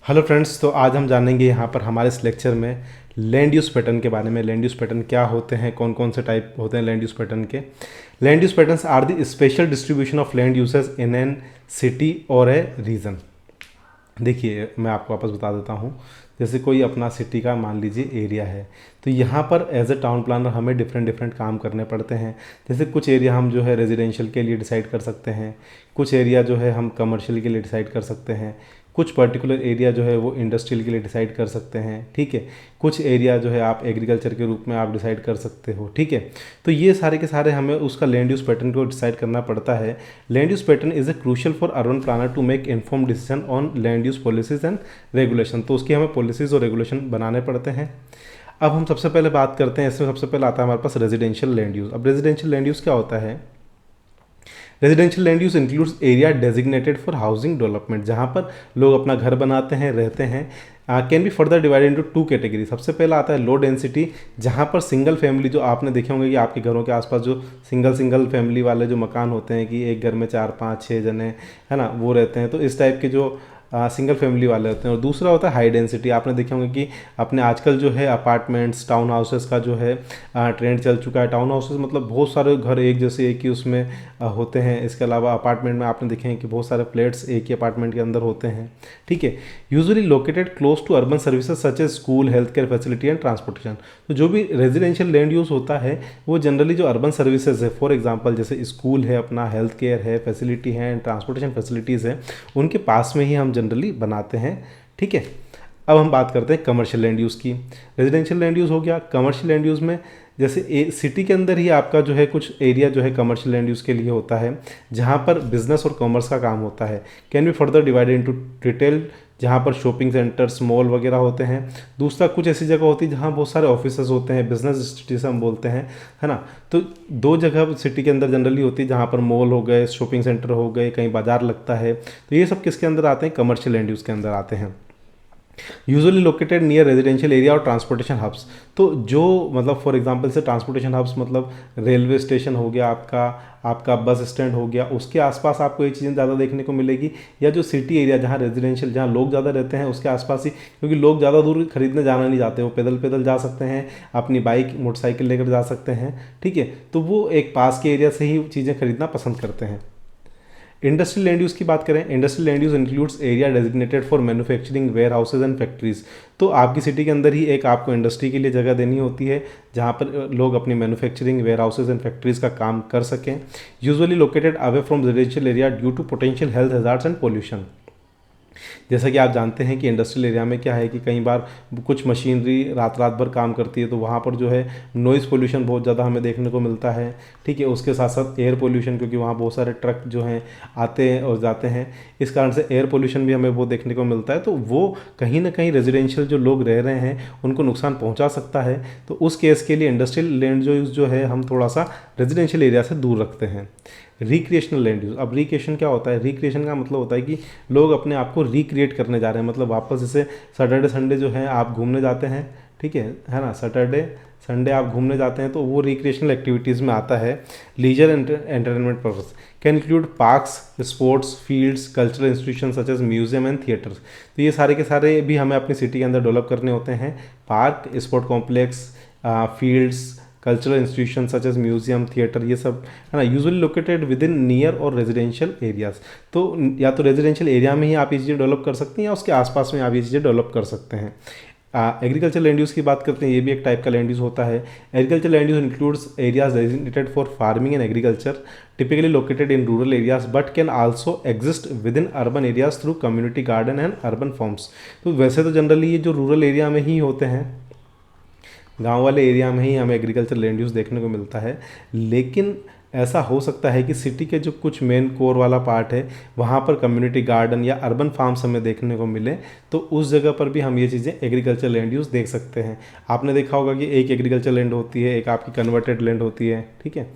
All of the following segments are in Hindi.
हेलो फ्रेंड्स, तो आज हम जानेंगे यहाँ पर हमारे इस लेक्चर में लैंड यूज़ पैटर्न के बारे में। लैंड यूज़ पैटर्न क्या होते हैं, कौन कौन से टाइप होते हैं लैंड यूज़ पैटर्न के। Land use patterns are the spatial distribution of land uses in an city और ए रीजन। देखिए, मैं आपको वापस बता देता हूँ। जैसे कोई अपना सिटी का मान लीजिए एरिया है, तो यहाँ पर एज ए टाउन प्लानर हमें डिफरेंट डिफरेंट काम करने पड़ते हैं। जैसे कुछ एरिया हम जो है रेजिडेंशियल के लिए डिसाइड कर सकते हैं, कुछ एरिया जो है हम कमर्शियल के लिए डिसाइड कर सकते हैं, कुछ पर्टिकुलर एरिया जो है वो इंडस्ट्रियल के लिए डिसाइड कर सकते हैं। ठीक है, कुछ एरिया जो है आप एग्रीकल्चर के रूप में आप डिसाइड कर सकते हो। ठीक है, तो ये सारे के सारे हमें उसका लैंड यूज़ पैटर्न को डिसाइड करना पड़ता है। Land use pattern is a crucial for urban planner to make inform decision on land use policies and regulation. तो उसकी हमें पॉलिसीज़ और रेगुलेशन बनाने पड़ते हैं। अब हम सबसे पहले बात करते हैं, इसमें सबसे पहले आता है हमारे पास रेजिडेंशियल लैंड यूज़। अब रेजिडेंशियल लैंड यूज़ क्या होता है? Residential land use includes area designated for housing development, जहाँ पर लोग अपना घर बनाते हैं, रहते हैं। Can be further divided into two category. सबसे पहला आता है लो डेंसिटी, जहाँ पर सिंगल फैमिली, जो आपने देखे होंगे कि आपके घरों के आसपास जो सिंगल फैमिली वाले जो मकान होते हैं कि एक घर में 4 5 6 जने है ना, वो रहते हैं। तो इस टाइप के जो सिंगल फैमिली वाले होते हैं। और दूसरा होता है हाई डेंसिटी। आपने देखे होंगे कि अपने आजकल जो है अपार्टमेंट्स, टाउन हाउसेस का जो है ट्रेंड चल चुका है। टाउन हाउसेस मतलब बहुत सारे घर एक जैसे एक ही उसमें होते हैं। इसके अलावा अपार्टमेंट में आपने देखे हैं कि बहुत सारे फ्लैट्स एक ही अपार्टमेंट के अंदर होते हैं। ठीक है, usually located close to urban services such as school, health care facility and transportation. तो जो भी रेजिडेंशियल लैंड यूज़ होता है वो जनरली जो अर्बन सर्विसेज है, फॉर एग्जांपल जैसे स्कूल है, अपना हेल्थ केयर है, फैसिलिटी है, ट्रांसपोर्टेशन फैसिलिटीज़ है, उनके पास में ही हम जनरली बनाते हैं। ठीक है, अब हम बात करते हैं कमर्शियल लैंड यूज़ की। रेजिडेंशियल लैंड यूज़ हो गया। कमर्शियल लैंड यूज़ में जैसे सिटी के अंदर ही आपका जो है कुछ एरिया जो है कमर्शियल लैंड यूज़ के लिए होता है, जहाँ पर बिजनेस और कॉमर्स का काम होता है। Can be further divided into retail, जहाँ पर शॉपिंग सेंटर्स, मॉल वगैरह होते हैं। दूसरा, कुछ ऐसी जगह होती है जहाँ बहुत सारे ऑफिसेज होते हैं, बिजनेस सिटीज हम बोलते हैं, है ना। तो दो जगह सिटी के अंदर जनरली होती है, जहाँ पर मॉल हो गए, शॉपिंग सेंटर हो गए, कहीं बाजार लगता है। तो ये सब किसके अंदर आते हैं? कमर्शियल लैंड यूज़ के अंदर आते हैं। Usually located near residential area और ट्रांसपोर्टेशन हब्स। तो जो मतलब फॉर एग्जांपल से ट्रांसपोर्टेशन हब्स मतलब रेलवे स्टेशन हो गया, आपका बस स्टैंड हो गया, उसके आसपास आपको ये चीज़ें ज़्यादा देखने को मिलेगी। या जो सिटी एरिया जहाँ रेजिडेंशियल, जहाँ लोग ज़्यादा रहते हैं, उसके आसपास ही, क्योंकि लोग ज़्यादा दूर खरीदने जाना नहीं चाहते, वो पैदल पैदल जा सकते हैं, अपनी बाइक मोटरसाइकिल लेकर जा सकते हैं। ठीक है, तो वो एक पास के एरिया से ही चीज़ें खरीदना पसंद करते हैं। इंडस्ट्रियल लैंड यूज़ की बात करें, industrial land use includes area designated for manufacturing, warehouses and factories. तो आपकी सिटी के अंदर ही एक आपको इंडस्ट्री के लिए जगह देनी होती है, जहाँ पर लोग अपनी manufacturing, warehouses and factories का काम कर सकें। Usually located away from residential area due to potential health hazards and pollution. जैसा कि आप जानते हैं कि इंडस्ट्रियल एरिया में क्या है कि कई बार कुछ मशीनरी रात रात भर काम करती है, तो वहाँ पर जो है नॉइज़ पोल्यूशन बहुत ज़्यादा हमें देखने को मिलता है। ठीक है, उसके साथ साथ एयर पोल्यूशन, क्योंकि वहाँ बहुत सारे ट्रक जो हैं आते हैं और जाते हैं, इस कारण से एयर पोल्यूशन भी हमें वो देखने को मिलता है। तो वो कहीं ना कहीं रेजिडेंशियल जो लोग रह रहे हैं उनको नुकसान पहुँचा सकता है। तो उस केस के लिए इंडस्ट्रियल लैंड जो है हम थोड़ा सा रेजिडेंशियल एरिया से दूर रखते हैं। Recreational land use. अब रिक्रिएशन क्या होता है? रिक्रिएशन का मतलब होता है कि लोग अपने आप को रिक्रिएट करने जा रहे हैं, मतलब वापस जैसे सैटरडे संडे जो है आप घूमने जाते हैं, ठीक है ना, सैटरडे संडे आप घूमने जाते हैं, तो वो रिक्रिएशनल एक्टिविटीज़ में आता है। Leisure entertainment purpose can include parks, sports fields, cultural institution such as museum and theatres. तो ये सारे के सारे भी हमें अपनी सिटी के अंदर डेवलप करने होते हैं। Park, sport complex, fields, cultural institution such as museum, theatre, ये सब है ना, usually located within near और रेजिडेंशियल एरियाज। तो या तो रेजिडेंशियल एरिया में ही आप ये चीज़ें डेवलप कर सकते हैं, या उसके आसपास में आप ये चीज़ें डेवलप कर सकते हैं। एग्रीकल्चर लैंड यूज़ की बात करते हैं, ये भी एक टाइप का लैंड यूज़ होता है। Agriculture land use includes areas designated for farming and agriculture, typically located in rural areas but can also exist with in urban areas through community garden and urban forms. तो वैसे तो जनरली ये जो रूरल एरिया में ही होते हैं, गांव वाले एरिया में ही हमें एग्रीकल्चर लैंड यूज़ देखने को मिलता है। लेकिन ऐसा हो सकता है कि सिटी के जो कुछ मेन कोर वाला पार्ट है, वहाँ पर कम्युनिटी गार्डन या अर्बन फार्म्स हमें देखने को मिले, तो उस जगह पर भी हम ये चीज़ें एग्रीकल्चर लैंड यूज़ देख सकते हैं। आपने देखा होगा कि एक एग्रीकल्चर लैंड होती है, एक आपकी कन्वर्टेड लैंड होती है। ठीक है,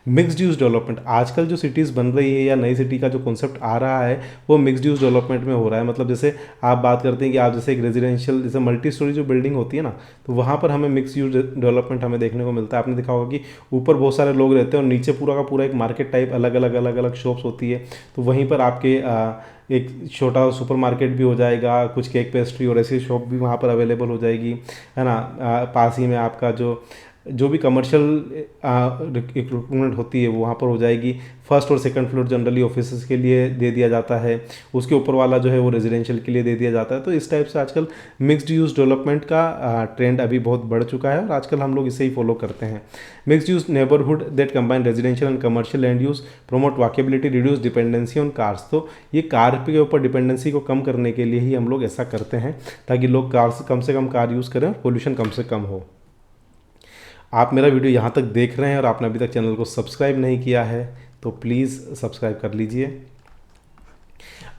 मिक्स्ड यूज़ डेवलपमेंट, आजकल जो सिटीज़ बन रही है या नई सिटी का जो कॉन्सेप्ट आ रहा है वो मिक्स्ड यूज़ डेवलपमेंट में हो रहा है। मतलब जैसे आप बात करते हैं कि आप जैसे एक रेजिडेंशियल, जैसे मल्टी स्टोरी जो बिल्डिंग होती है ना, तो वहाँ पर हमें मिक्स यूज़ डेवलपमेंट हमें देखने को मिलता है। आपने देखा होगा कि ऊपर बहुत सारे लोग रहते हैं और नीचे पूरा का पूरा एक मार्केट टाइप अलग अलग शॉप्स होती है। तो वहीं पर आपके एक छोटा सुपरमार्केट भी हो जाएगा, कुछ केक पेस्ट्री और ऐसी शॉप भी वहाँ पर अवेलेबल हो जाएगी, है ना। पास ही में आपका जो भी कमर्शियल रिक्रूटमेंट होती है वो वहाँ पर हो जाएगी। फर्स्ट और सेकंड फ्लोर जनरली ऑफिसेज के लिए दे दिया जाता है, उसके ऊपर वाला जो है वो रेजिडेंशियल के लिए दे दिया जाता है। तो इस टाइप से आजकल मिक्स्ड यूज़ डेवलपमेंट का ट्रेंड अभी बहुत बढ़ चुका है और आजकल हम लोग इसे ही फॉलो करते हैं। Mixed use neighbourhood that combine residential and commercial land use promote walkability, reduce dependency on cars. तो ये कार के ऊपर डिपेंडेंसी को कम करने के लिए ही हम लोग ऐसा करते हैं, ताकि लोग कार्स कम से कम कार यूज़ करें और पोल्यूशन कम से कम हो। आप मेरा वीडियो यहाँ तक देख रहे हैं और आपने अभी तक चैनल को सब्सक्राइब नहीं किया है तो प्लीज़ सब्सक्राइब कर लीजिए।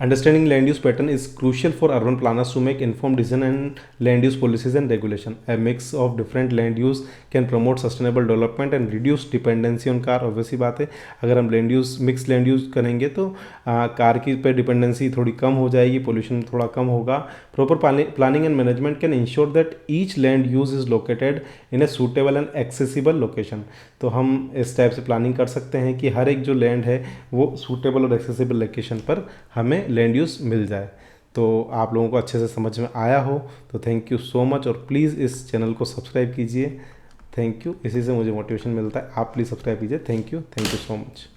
Understanding land use pattern is crucial for urban planners to make informed decision and land use policies and regulation. A mix of different land use can promote sustainable development and reduce dependency on car. Obviously बात है, अगर हम land use mix land use करेंगे तो कार की पे डिपेंडेंसी थोड़ी कम हो जाएगी, पोल्यूशन थोड़ा कम होगा। Proper planning and management can ensure that each land use is located in a suitable and accessible location. तो हम इस टाइप से प्लानिंग कर सकते हैं कि हर एक जो लैंड है वो सूटेबल और एक्सेसिबल लोकेशन पर हमें लैंड यूज़ मिल जाए। तो आप लोगों को अच्छे से समझ में आया हो तो थैंक यू सो मच, और प्लीज़ इस चैनल को सब्सक्राइब कीजिए। थैंक यू, इसी से मुझे मोटिवेशन मिलता है। आप प्लीज़ सब्सक्राइब कीजिए। Thank you so much.